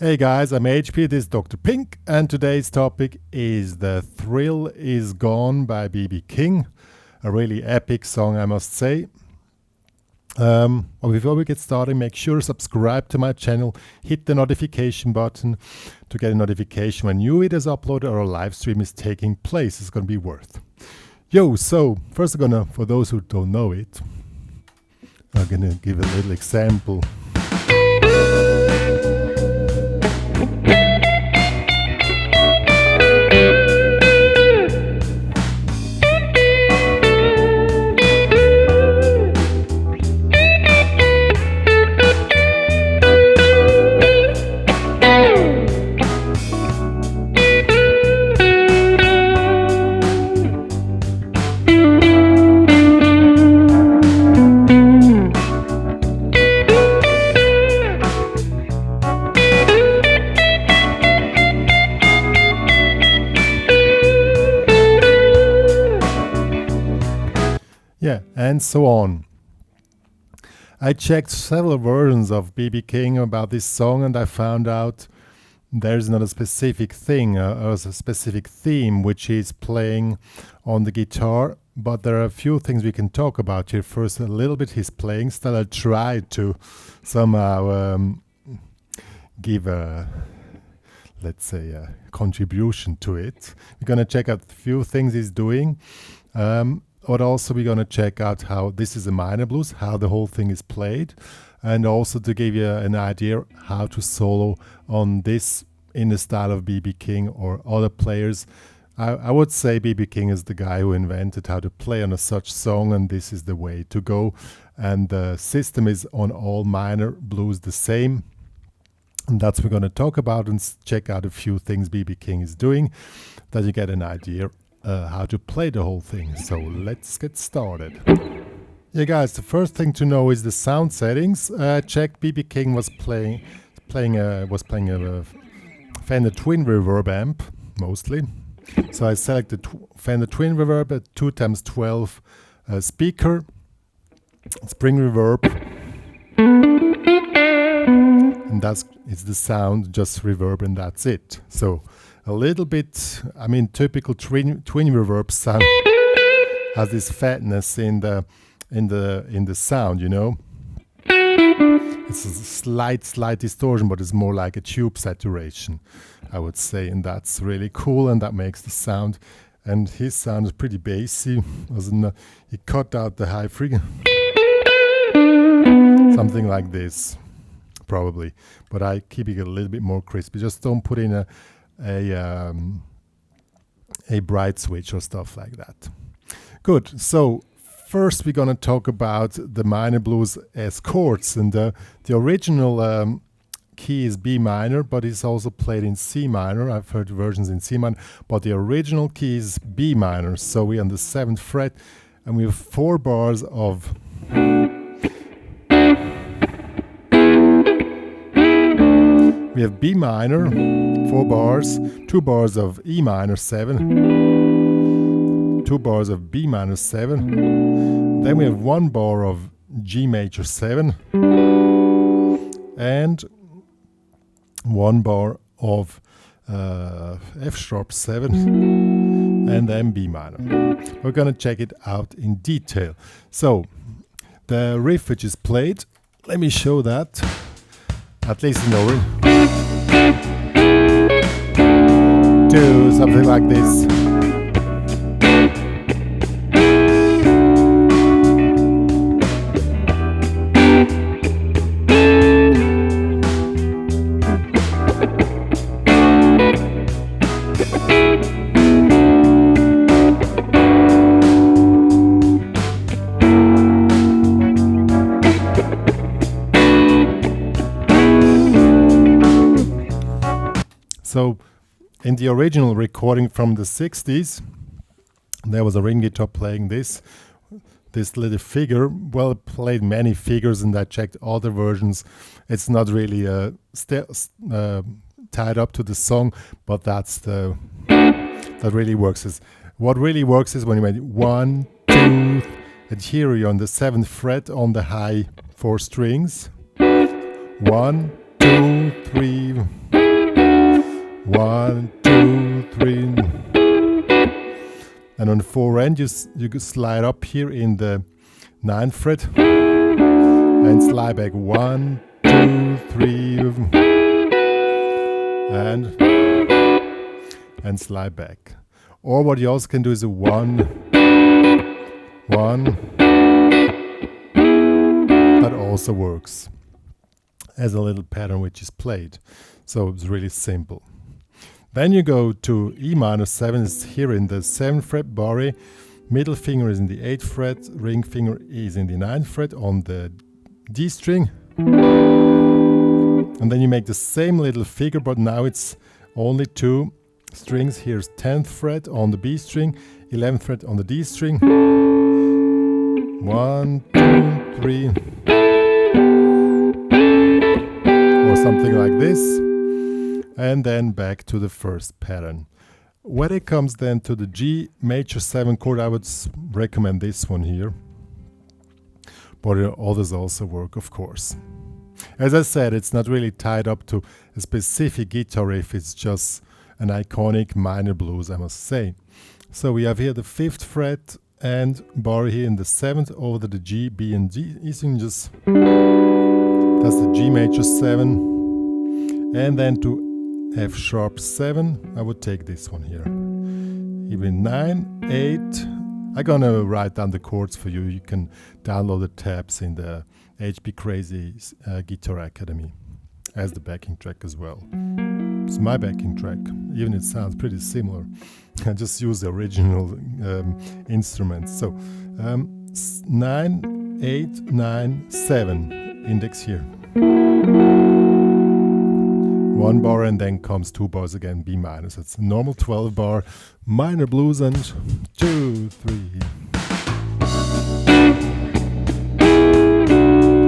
Hey guys, I'm HP, this is Dr. Pink, and today's topic is The Thrill Is Gone by B.B. King. A really epic song, I must say. Before we get started, make sure to subscribe to my channel, hit the notification button to get a notification when new videos uploaded or a live stream is taking place. It's going to be worth. So first for those who don't know it, I'm going to give a little example. And so on. I checked several versions of B.B. King about this song, and I found out there's not a specific thing, or a specific theme which he's playing on the guitar, but there are a few things we can talk about here. First, a little bit his playing style. I tried to somehow give a, let's say, a contribution to it. We're going to check out a few things he's doing. But also we're going to check out how this is a minor blues, how the whole thing is played, and also to give you an idea how to solo on this in the style of B.B. King or other players. I would say B.B. King is the guy who invented how to play on a such song, and this is the way to go. And the system is on all minor blues the same. And that's what we're going to talk about and check out a few things B.B. King is doing, that you get an idea how to play the whole thing. So let's get started. Yeah guys, the first thing to know is the sound settings. Checked B.B. King was playing a Fender Twin Reverb amp mostly. So I selected Fender Twin Reverb at 2x12 speaker, spring reverb, and it's the sound, just reverb, and that's it. So a little bit, typical twin reverb sound has this fatness in the sound, you know. It's a slight distortion, but it's more like a tube saturation, I would say, and that's really cool, and that makes the sound. And his sound is pretty bassy. He cut out the high frequency, something like this, probably. But I keep it a little bit more crispy. Just don't put in a bright switch or stuff like that. Good. So first we're going to talk about the minor blues as chords, and the original key is B minor, but it's also played in C minor. I've heard versions in C minor, but the original key is B minor. So we're on the 7th fret, and we have 4 bars of we have B minor, 4 bars, 2 bars of E minor 7, 2 bars of B minor 7, then we have 1 bar of G major 7, and 1 bar of F sharp 7, and then B minor. We're going to check it out in detail. So, the riff which is played, let me show that, at least in the do something like this. So in the original recording from the 60s, there was a ring guitar playing this little figure. Well, it played many figures, and I checked other versions. It's not really tied up to the song, but that really works. What really works is when you make 1, 2, and here you're on the 7th fret on the high 4 strings. 1, 2, 3. 1, 2, 3. And on the 4 end, you can slide up here in the 9th fret and slide back 1, 2, 3, and slide back. Or what you also can do is a 1, 1. That also works as a little pattern which is played. So it's really simple. Then you go to E minor 7, is here in the 7th fret, bar, middle finger is in the 8th fret, ring finger is in the 9th fret on the D string. And then you make the same little figure, but now it's only 2 strings. Here's 10th fret on the B string, 11th fret on the D string. 1, 2, 3. Or something like this. And then back to the first pattern. When it comes then to the G major 7 chord, I would recommend this one here. But others also work, of course. As I said, it's not really tied up to a specific guitar riff, it's just an iconic minor blues, I must say. So we have here the 5th fret and bar here in the 7th over the G, B and G. You can just, that's the G major 7. And then to F sharp 7, I would take this one here. Even 9, 8. I'm gonna write down the chords for you. You can download the tabs in the HPCrazy Guitar Academy as the backing track as well. It's my backing track, even it sounds pretty similar. I just use the original instruments. So 9, 8, 9, 7, index here. 1 bar and then comes 2 bars again, B minor. So it's a normal 12 bar minor blues and 2, 3.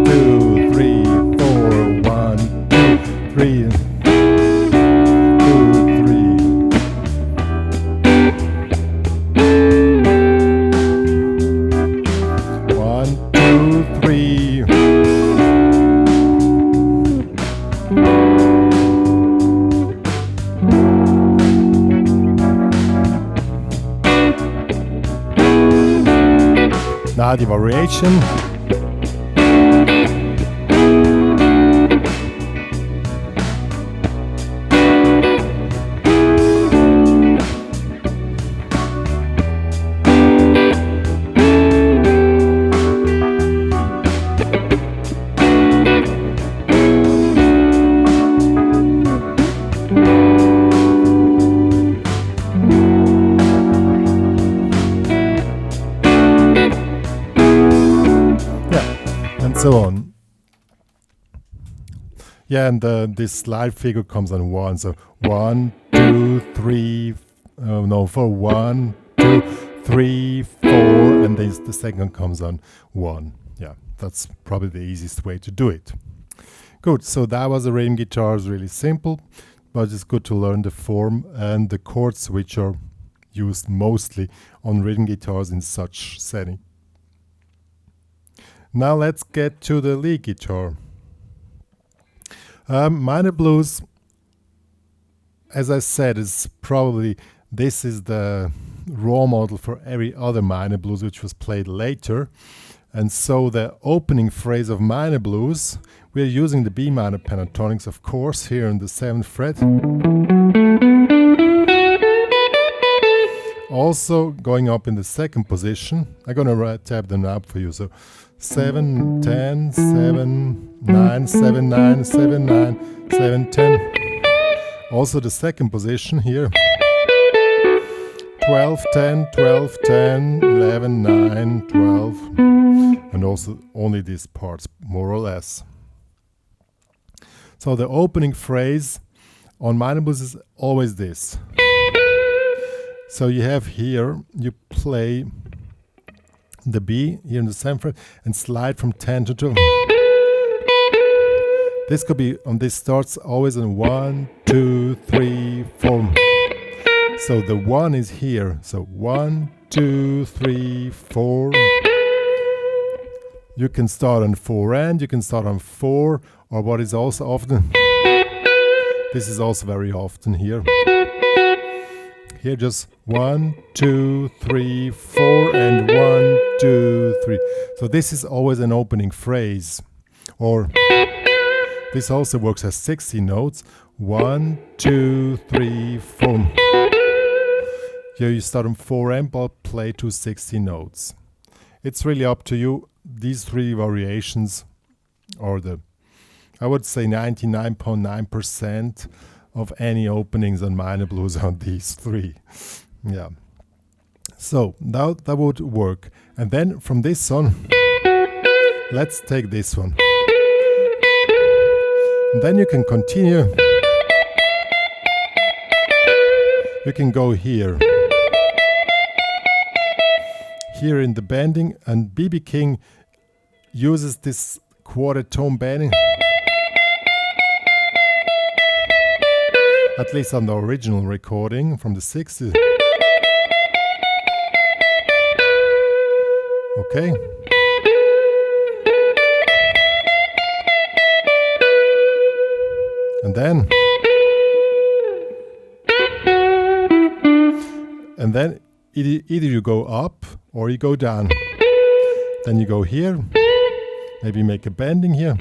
2, 3, 4, 1, 2, 3. 2, 3. One, two, three. Now the variation. So on. Yeah, and this slide figure comes on 1. So 1, 2, 3, no, for 1, 2, 3, 4, and then the second comes on 1. Yeah, that's probably the easiest way to do it. Good, so that was the rhythm guitar. It's really simple, but it's good to learn the form and the chords which are used mostly on rhythm guitars in such setting. Now let's get to the lead guitar. Minor blues, as I said, is probably, this is the raw model for every other minor blues which was played later. And so the opening phrase of minor blues, we're using the B minor pentatonics, of course, here in the 7th fret. Also going up in the 2nd position. I'm gonna tab them up for you. So 7, 10, 7, 9, 7, 9, 7, 9, 7, 10. Also the 2nd position here. 12, 10, 12, 10, 11, 9, 12. And also only these parts, more or less. So the opening phrase on minor blues is always this. So you have here, you play the B here in the 7th fret and slide from 10 to 12. This could be, on this starts always on 1, 2, 3, 4. So the 1 is here. So 1, 2, 3, 4. You can start on 4 and you can start on 4, or what is also often, This is also very often here. Here just 1, 2, 3, 4 and 1, 2, 3. So this is always an opening phrase. Or this also works as 16 notes. 1, 2, 3, 4. Here you start on 4 but play to 16 notes. It's really up to you. These three variations are I would say 99.9% of any openings on minor blues on these three. Yeah. So that would work. And then from this on, let's take this one. And then you can continue. You can go here. Here in the bending, and B.B. King uses this quarter tone bending. At least on the original recording from the 60s. Okay. And then either you go up or you go down. Then you go here. Maybe make a bending here.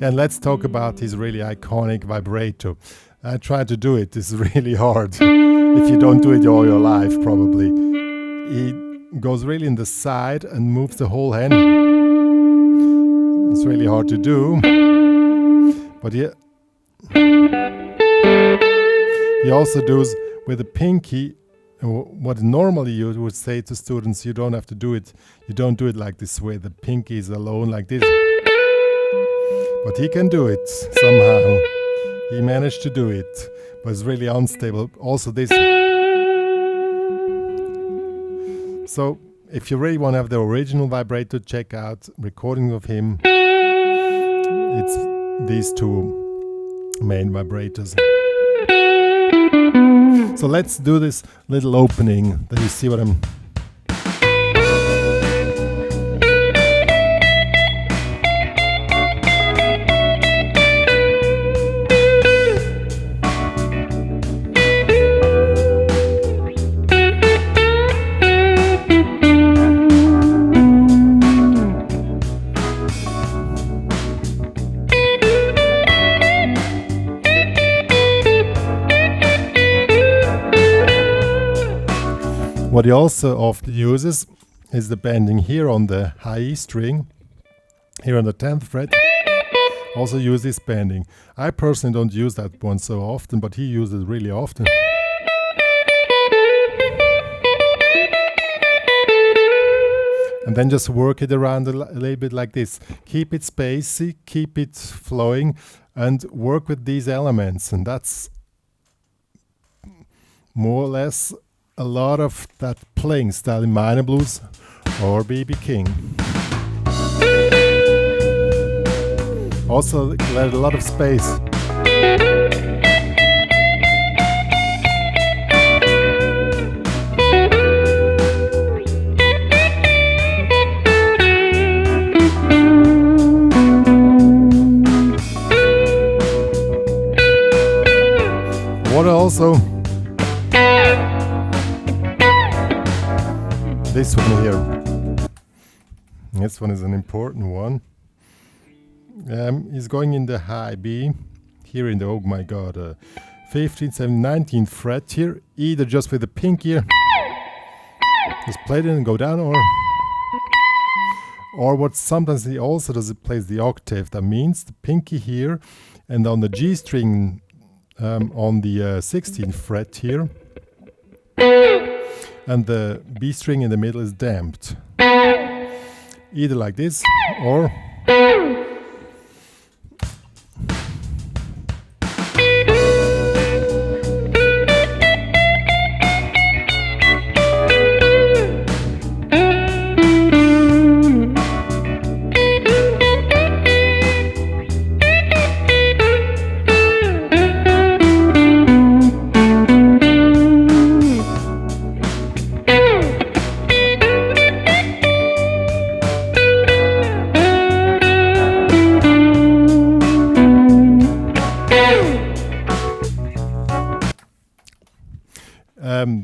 And let's talk about his really iconic vibrato. I tried to do it. It's really hard. If you don't do it all your life, probably. He goes really in the side and moves the whole hand. It's really hard to do. But yeah. He also does with the pinky. What normally you would say to students, you don't have to do it. You don't do it like this way. The pinky is alone like this. But he can do it somehow. He managed to do it, but it's really unstable. Also this. So if you really want to have the original vibrato, check out recording of him. It's these two main vibrators. So let's do this little opening. Then you see what I'm... What he also often uses is the bending here on the high E string, here on the 10th fret. Also use this bending. I personally don't use that one so often, but he uses it really often. And then just work it around a little bit like this. Keep it spacey, keep it flowing, and work with these elements. And that's more or less a lot of that playing style in minor blues or B.B. King. Also let a lot of space. What also this one here. This one is an important one. He's going in the high B, here in the, oh my god, 15th, 17th, 19th fret here, either just with the pinky here, just play it and go down, or what sometimes he also does, it plays the octave. That means the pinky here, and on the G string on the 16th fret here, and the B string in the middle is damped. Either like this or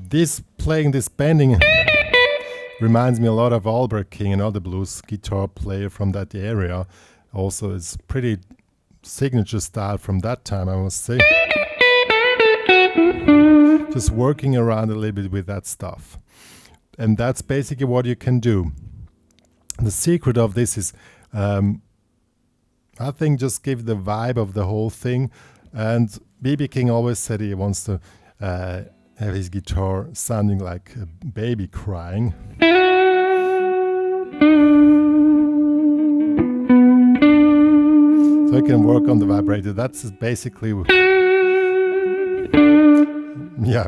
This playing, this bending reminds me a lot of Albert King, another blues guitar player from that area. Also, it's pretty signature style from that time, I must say. Just working around a little bit with that stuff. And that's basically what you can do. The secret of this is, I think, just give the vibe of the whole thing. And B.B. King always said he wants to have his guitar sounding like a baby crying. So you can work on the vibrator. That's basically... Yeah,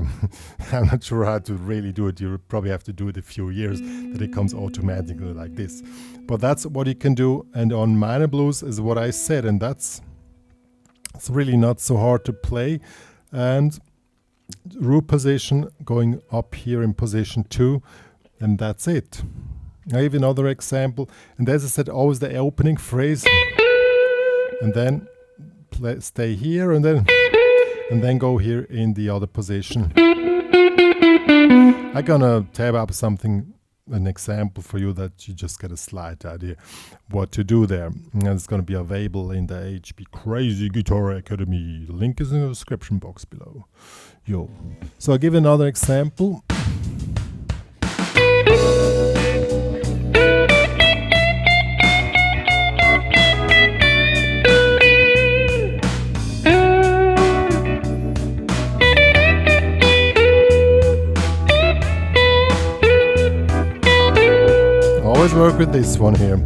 I'm not sure how to really do it. You probably have to do it a few years that it comes automatically like this. But that's what you can do. And on minor blues is what I said, and it's really not so hard to play. And root position, going up here in position 2, and that's it. I have another example, and as I said, always the opening phrase, and then stay here, and then go here in the other position. I'm gonna tab up an example for you that you just get a slight idea what to do there. And it's gonna be available in the HPCrazy Guitar Academy. The link is in the description box below. Yo. So I'll give another example. Always work with this one here.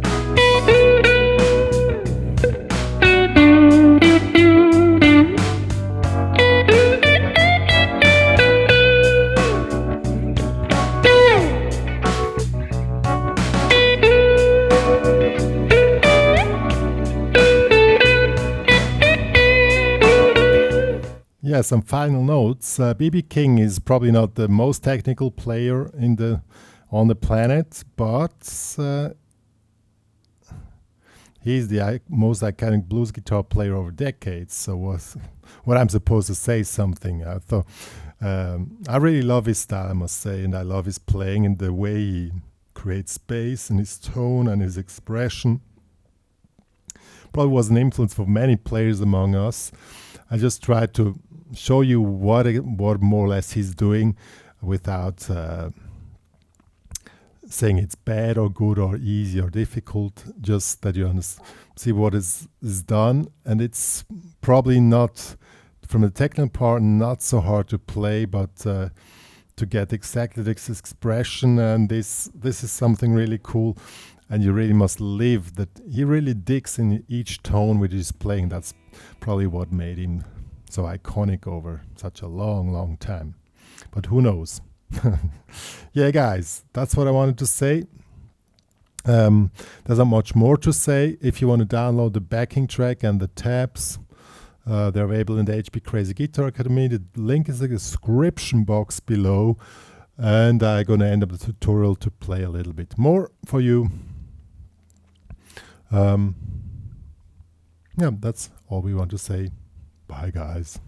Yeah, some final notes. B.B. King is probably not the most technical player on the planet, but he's the most iconic blues guitar player over decades. So what I'm supposed to say something. I thought I really love his style, I must say, and I love his playing and the way he creates space and his tone and his expression. Probably was an influence for many players among us. I just tried to show you what more or less he's doing without saying it's bad or good or easy or difficult, just that you see what is done. And it's probably not, from the technical part, not so hard to play, but to get exactly this expression, and this is something really cool, and you really must live that. He really digs in each tone which he's playing. That's probably what made him so iconic over such a long time. But who knows? Yeah, guys, that's what I wanted to say. There's not much more to say. If you want to download the backing track and the tabs, they're available in the HPCrazy Guitar Academy. The link is in the description box below, and I'm gonna end up the tutorial to play a little bit more for you. Yeah, that's all we want to say. Bye, guys.